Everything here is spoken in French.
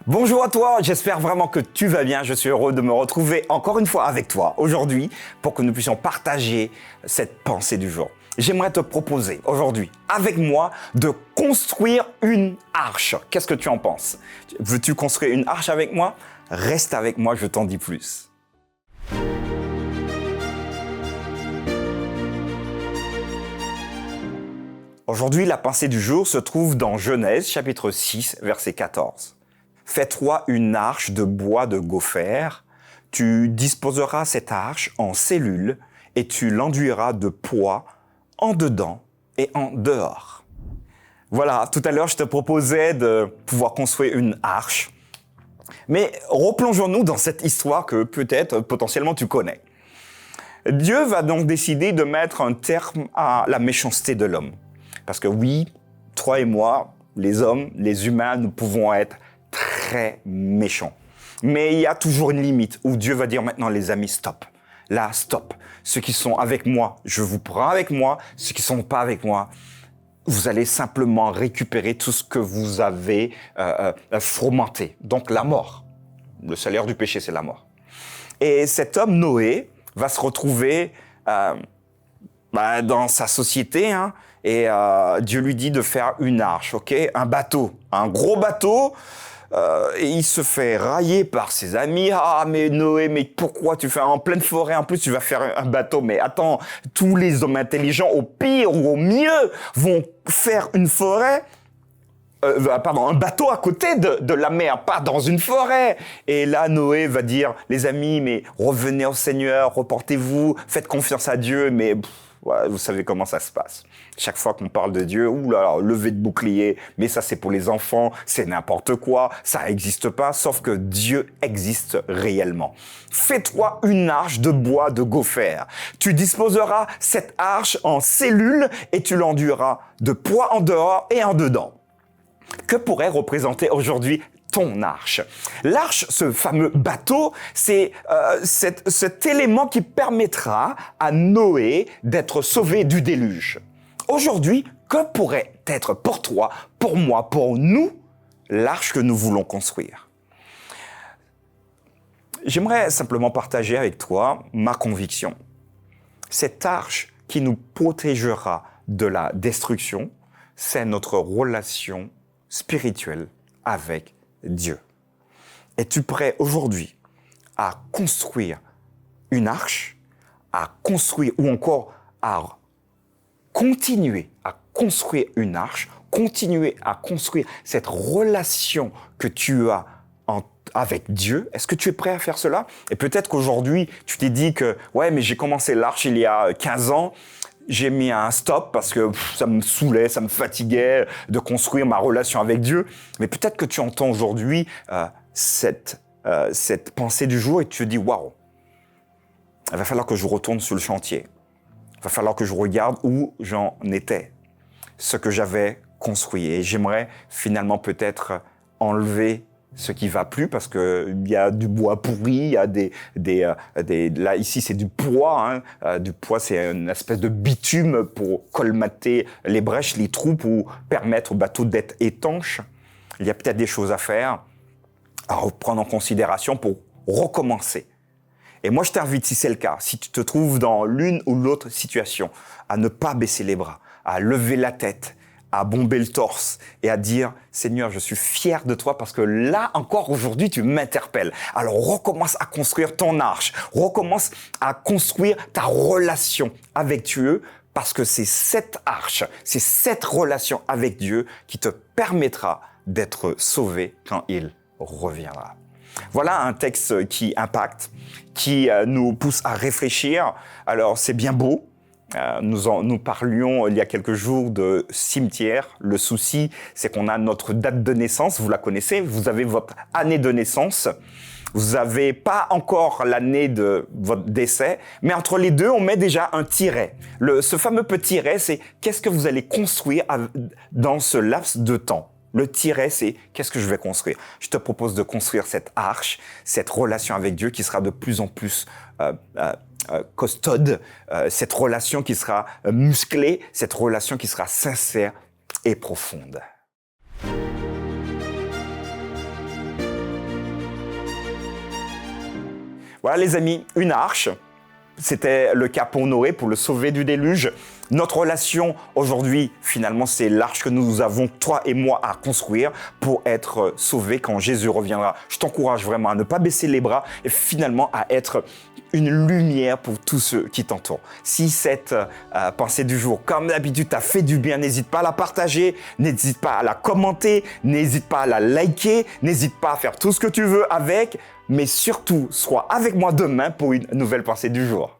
Bonjour à toi, j'espère vraiment que tu vas bien. Je suis heureux de me retrouver encore une fois avec toi aujourd'hui pour que nous puissions partager cette pensée du jour. J'aimerais te proposer aujourd'hui, avec moi, de construire une arche. Qu'est-ce que tu en penses? Veux-tu construire une arche avec moi? Reste avec moi, je t'en dis plus. Aujourd'hui, la pensée du jour se trouve dans Genèse, chapitre 6, verset 14. Fais-toi une arche de bois de gopher. Tu disposeras cette arche en cellules et tu l'enduiras de poids en dedans et en dehors. Voilà, tout à l'heure, je te proposais de pouvoir construire une arche. Mais replongeons-nous dans cette histoire que peut-être, potentiellement, tu connais. Dieu va donc décider de mettre un terme à la méchanceté de l'homme. Parce que oui, toi et moi, les hommes, les humains, nous pouvons être très méchants. Mais il y a toujours une limite où Dieu va dire maintenant, les amis, stop. Là, stop. Ceux qui sont avec moi, je vous prends avec moi. Ceux qui ne sont pas avec moi, vous allez simplement récupérer tout ce que vous avez fomenté. Donc la mort. Le salaire du péché, c'est la mort. Et cet homme, Noé, va se retrouver dans sa société, et Dieu lui dit de faire une arche, un bateau, un gros bateau. Et il se fait railler par ses amis. Ah, mais Noé, mais pourquoi tu fais en pleine forêt? En plus, tu vas faire un bateau. Mais attends, tous les hommes intelligents, au pire ou au mieux, vont faire une forêt. Un bateau à côté de la mer, pas dans une forêt. Et là, Noé va dire, les amis, mais revenez au Seigneur, reportez-vous, faites confiance à Dieu, mais vous savez comment ça se passe. Chaque fois qu'on parle de Dieu, lever de bouclier, mais ça c'est pour les enfants, c'est n'importe quoi, ça n'existe pas, sauf que Dieu existe réellement. Fais-toi une arche de bois de gopher. Tu disposeras cette arche en cellules et tu l'enduiras de poids en dehors et en dedans. Que pourrait représenter aujourd'hui ton arche? L'arche, ce fameux bateau, c'est cet élément qui permettra à Noé d'être sauvé du déluge. Aujourd'hui, que pourrait être pour toi, pour moi, pour nous, l'arche que nous voulons construire? J'aimerais simplement partager avec toi ma conviction. Cette arche qui nous protégera de la destruction, c'est notre relation spirituelle avec Dieu. Es-tu prêt aujourd'hui à construire une arche, à construire ou encore à continuer à construire une arche, continuer à construire cette relation que tu as avec Dieu? Est-ce que tu es prêt à faire cela? Et peut-être qu'aujourd'hui, tu t'es dit que ouais, mais j'ai commencé l'arche il y a 15 ans. J'ai mis un stop parce que ça me saoulait, ça me fatiguait de construire ma relation avec Dieu. Mais peut-être que tu entends aujourd'hui cette pensée du jour et tu te dis « Waouh, il va falloir que je retourne sur le chantier. Il va falloir que je regarde où j'en étais, ce que j'avais construit. Et j'aimerais finalement peut-être enlever ce qui va plus parce que il y a du bois pourri, il y a là ici c'est du poids, du poids c'est une espèce de bitume pour colmater les brèches, les trous pour permettre au bateau d'être étanche. Il y a peut-être des choses à faire, à reprendre en considération pour recommencer. Et moi je t'invite, si c'est le cas, si tu te trouves dans l'une ou l'autre situation, à ne pas baisser les bras, à lever la tête, à bomber le torse et à dire « Seigneur, je suis fier de toi parce que là encore aujourd'hui, tu m'interpelles. » Alors recommence à construire ton arche, recommence à construire ta relation avec Dieu parce que c'est cette arche, c'est cette relation avec Dieu qui te permettra d'être sauvé quand il reviendra. Voilà un texte qui impacte, qui nous pousse à réfléchir. Alors c'est bien beau. Nous parlions il y a quelques jours de cimetière. Le souci, c'est qu'on a notre date de naissance, vous la connaissez, vous avez votre année de naissance, vous n'avez pas encore l'année de votre décès, mais entre les deux, on met déjà un tiret. Ce fameux petit tiret, c'est qu'est-ce que vous allez construire dans ce laps de temps. Le tiret, c'est qu'est-ce que je vais construire? Je te propose de construire cette arche, cette relation avec Dieu qui sera de plus en plus costaude, cette relation qui sera musclée, cette relation qui sera sincère et profonde. Voilà les amis, une arche. C'était le cas pour Noé, pour le sauver du déluge. Notre relation aujourd'hui, finalement, c'est l'arche que nous avons, toi et moi, à construire pour être sauvés quand Jésus reviendra. Je t'encourage vraiment à ne pas baisser les bras et finalement à être une lumière pour tous ceux qui t'entourent. Si cette pensée du jour, comme d'habitude, t'a fait du bien, n'hésite pas à la partager, n'hésite pas à la commenter, n'hésite pas à la liker, n'hésite pas à faire tout ce que tu veux avec, mais surtout, sois avec moi demain pour une nouvelle pensée du jour.